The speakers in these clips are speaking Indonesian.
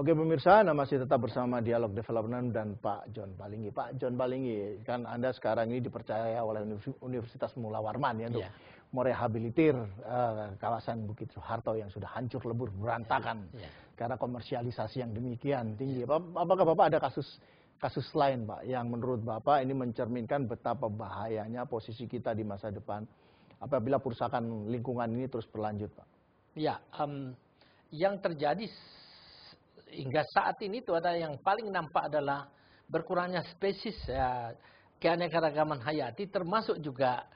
Oke pemirsa, Anda masih tetap bersama Dialog Development dan Pak John Palinggi. Pak John Palinggi, kan Anda sekarang ini dipercaya oleh Universitas Mula Warman ya untuk merehabilitir kawasan Bukit Soeharto yang sudah hancur lebur berantakan karena komersialisasi yang demikian tinggi. Apakah Bapak ada kasus lain Pak yang menurut Bapak ini mencerminkan betapa bahayanya posisi kita di masa depan apabila perusahaan lingkungan ini terus berlanjut Pak? Ya, yang terjadi hingga saat ini itu ada yang paling nampak adalah berkurangnya spesies keanekaragaman hayati, termasuk juga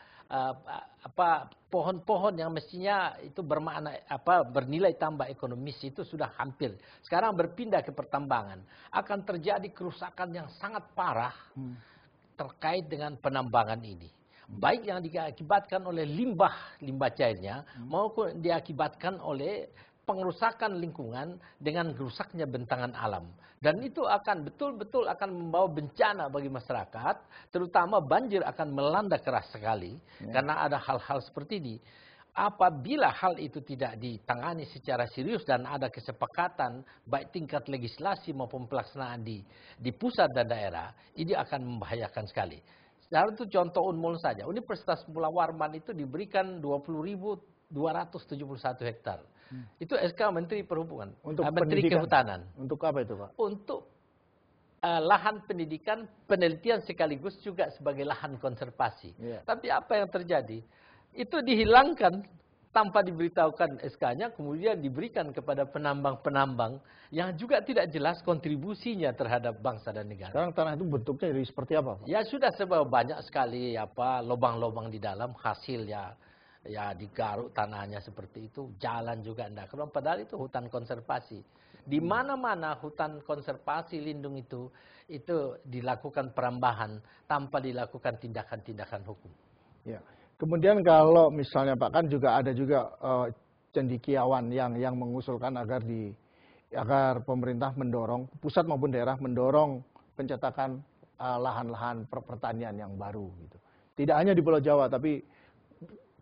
pohon-pohon yang mestinya itu bermakna bernilai tambah ekonomis itu sudah hampir sekarang berpindah ke pertambangan. Akan terjadi kerusakan yang sangat parah terkait dengan penambangan ini. Baik yang diakibatkan oleh limbah cairnya maupun diakibatkan oleh pengerusakan lingkungan dengan rusaknya bentangan alam. Dan itu akan betul-betul akan membawa bencana bagi masyarakat, terutama banjir akan melanda keras sekali karena ada hal-hal seperti ini. Apabila hal itu tidak ditangani secara serius dan ada kesepakatan baik tingkat legislasi maupun pelaksanaan di pusat dan daerah, ini akan membahayakan sekali. Sekarang itu contoh Unmul saja. Universitas Mula Warman itu diberikan 20.271 hektar. Itu SK Menteri Perhubungan, Menteri Kehutanan. Untuk apa itu Pak? Untuk lahan pendidikan, penelitian sekaligus juga sebagai lahan konservasi. Tapi apa yang terjadi? Itu dihilangkan tanpa diberitahukan SK-nya, kemudian diberikan kepada penambang-penambang yang juga tidak jelas kontribusinya terhadap bangsa dan negara. Sekarang tanah itu bentuknya jadi seperti apa Pak? Ya sudah banyak sekali lubang-lubang di dalam, hasil ya digaruk tanahnya seperti itu, jalan juga enggak. Padahal itu hutan konservasi. Di mana-mana hutan konservasi lindung itu dilakukan perambahan tanpa dilakukan tindakan-tindakan hukum. Ya. Kemudian kalau misalnya Pak kan juga ada cendekiawan yang mengusulkan agar pemerintah mendorong pusat maupun daerah mendorong pencetakan lahan-lahan pertanian yang baru gitu. Tidak hanya di Pulau Jawa tapi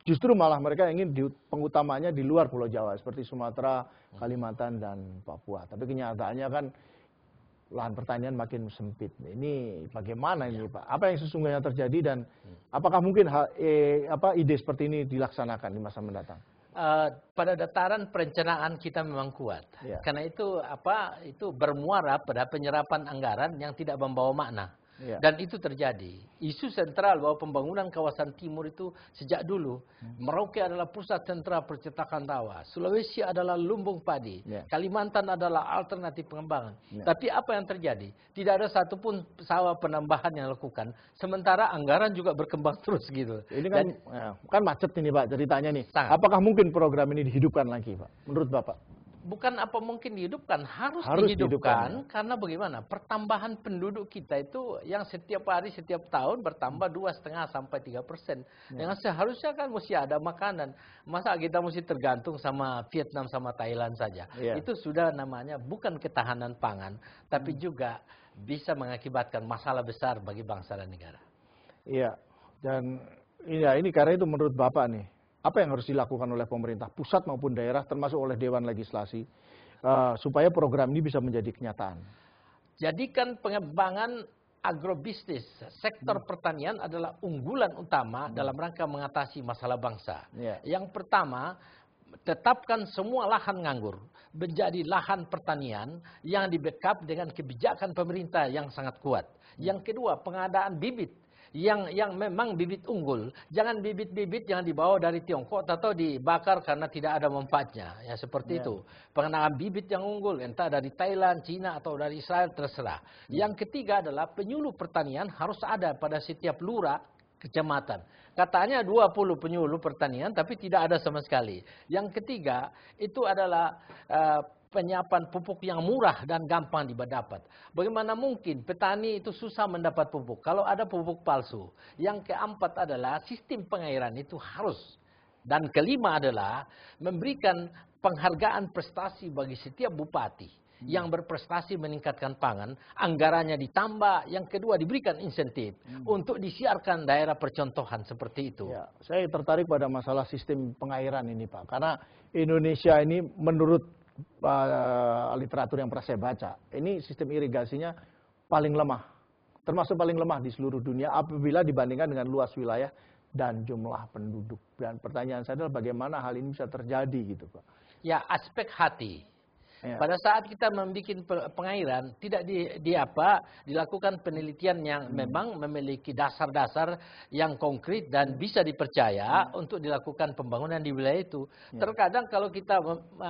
justru malah mereka ingin pengutamanya di luar Pulau Jawa seperti Sumatera, Kalimantan dan Papua. Tapi kenyataannya kan lahan pertanian makin sempit. Ini bagaimana ini Pak? Apa yang sesungguhnya terjadi dan apakah mungkin ide seperti ini dilaksanakan di masa mendatang? Pada dataran perencanaan kita memang kuat. Karena itu bermuara pada penyerapan anggaran yang tidak membawa makna. Dan itu terjadi. Isu sentral bahwa pembangunan kawasan timur itu sejak dulu. Merauke adalah pusat sentral percetakan tawa. Sulawesi adalah lumbung padi. Kalimantan adalah alternatif pengembangan. Tapi apa yang terjadi? Tidak ada satupun sawah penambahan yang dilakukan. Sementara anggaran juga berkembang terus gitu. Ini kan macet ini Pak ceritanya nih. Sangat. Apakah mungkin program ini dihidupkan lagi Pak? Menurut Bapak? Bukan apa mungkin dihidupkan, harus dihidupkan karena bagaimana? Pertambahan penduduk kita itu yang setiap hari, setiap tahun bertambah 2,5 sampai 3%. Yang seharusnya kan mesti ada makanan. Masa kita mesti tergantung sama Vietnam sama Thailand saja? Itu sudah namanya bukan ketahanan pangan, tapi juga bisa mengakibatkan masalah besar bagi bangsa dan negara. Iya, dan ini karena itu menurut Bapak nih. Apa yang harus dilakukan oleh pemerintah pusat maupun daerah termasuk oleh Dewan Legislasi supaya program ini bisa menjadi kenyataan? Jadikan pengembangan agrobisnis, sektor pertanian adalah unggulan utama dalam rangka mengatasi masalah bangsa. Yang pertama, tetapkan semua lahan nganggur menjadi lahan pertanian yang di-backup dengan kebijakan pemerintah yang sangat kuat. Yang kedua, pengadaan bibit yang memang bibit unggul. Jangan bibit-bibit yang dibawa dari Tiongkok atau dibakar karena tidak ada manfaatnya. Ya seperti itu. Pengadaan bibit yang unggul entah dari Thailand, Cina atau dari Israel terserah. Yang ketiga adalah penyuluh pertanian harus ada pada setiap lurah kecamatan. Katanya 20 penyuluh pertanian tapi tidak ada sama sekali. Yang ketiga itu adalah penyiapan pupuk yang murah dan gampang didapat. Bagaimana mungkin petani itu susah mendapat pupuk kalau ada pupuk palsu? Yang keempat adalah sistem pengairan itu harus. Dan kelima adalah memberikan penghargaan prestasi bagi setiap bupati yang berprestasi meningkatkan pangan, anggarannya ditambah. Yang kedua diberikan insentif untuk disiarkan daerah percontohan seperti itu. Saya tertarik pada masalah sistem pengairan ini Pak, karena Indonesia ini menurut literatur yang pernah saya baca, ini sistem irigasinya paling lemah, termasuk paling lemah di seluruh dunia apabila dibandingkan dengan luas wilayah dan jumlah penduduk. Dan pertanyaan saya adalah bagaimana hal ini bisa terjadi gitu Pak? Ya, aspek hati. Ya. Pada saat kita membuat pengairan, tidak dilakukan penelitian yang memang memiliki dasar-dasar yang konkret dan bisa dipercaya untuk dilakukan pembangunan di wilayah itu. Terkadang kalau kita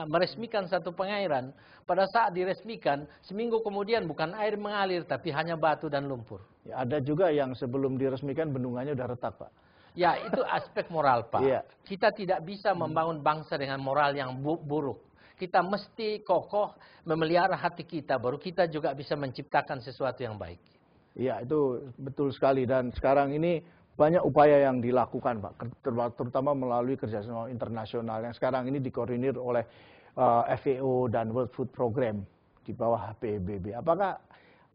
meresmikan satu pengairan, pada saat diresmikan, seminggu kemudian bukan air mengalir, tapi hanya batu dan lumpur. Ya, ada juga yang sebelum diresmikan bendungannya udah retak Pak. Ya, itu aspek moral Pak. Kita tidak bisa membangun bangsa dengan moral yang buruk. Kita mesti kokoh memelihara hati kita, baru kita juga bisa menciptakan sesuatu yang baik. Iya, itu betul sekali. Dan sekarang ini banyak upaya yang dilakukan, Pak, terutama melalui kerjasama internasional yang sekarang ini dikoordinir oleh FAO dan World Food Program di bawah PBB. Apakah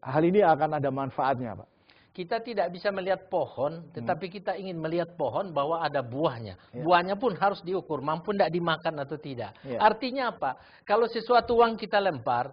hal ini akan ada manfaatnya, Pak? Kita tidak bisa melihat pohon, tetapi kita ingin melihat pohon bahwa ada buahnya. Buahnya pun harus diukur, mampu tidak dimakan atau tidak. Artinya apa? Kalau sesuatu uang kita lempar,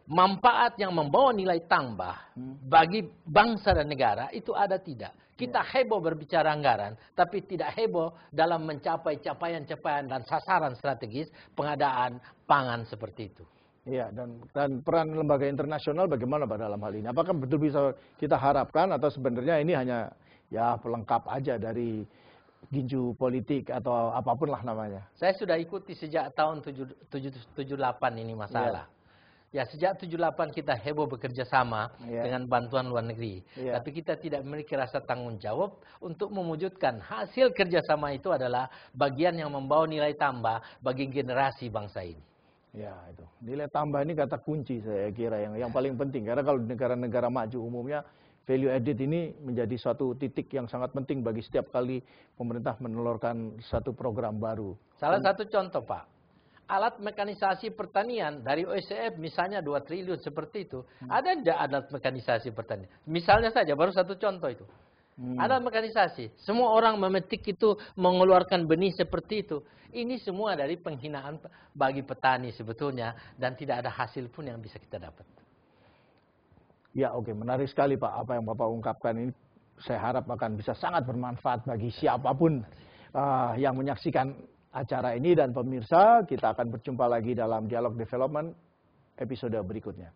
manfaat yang membawa nilai tambah bagi bangsa dan negara itu ada tidak. Kita heboh berbicara anggaran, tapi tidak heboh dalam mencapai capaian-capaian dan sasaran strategis pengadaan pangan seperti itu. Iya, dan peran lembaga internasional bagaimana Pak dalam hal ini? Apakah betul bisa kita harapkan atau sebenarnya ini hanya ya pelengkap aja dari ginju politik atau apapun lah namanya? Saya sudah ikuti sejak tahun 78 ini masalah. Ya, sejak 78 kita heboh bekerja sama dengan bantuan luar negeri. Tapi kita tidak memiliki rasa tanggung jawab untuk mewujudkan hasil kerjasama itu adalah bagian yang membawa nilai tambah bagi generasi bangsa ini. Ya, itu nilai tambah ini kata kunci saya kira yang paling penting, karena kalau negara-negara maju umumnya value added ini menjadi suatu titik yang sangat penting bagi setiap kali pemerintah menelurkan satu program baru. Salah satu contoh Pak, alat mekanisasi pertanian dari OECF misalnya 2 triliun seperti itu, ada tidak alat mekanisasi pertanian? Misalnya saja baru satu contoh itu. Ada mekanisasi. Semua orang memetik itu, mengeluarkan benih seperti itu. Ini semua dari penghinaan bagi petani sebetulnya. Dan tidak ada hasil pun yang bisa kita dapat. Ya, oke. Menarik sekali Pak apa yang Bapak ungkapkan ini. Saya harap akan bisa sangat bermanfaat bagi siapapun yang menyaksikan acara ini. Dan pemirsa, kita akan berjumpa lagi dalam Dialog Development episode berikutnya.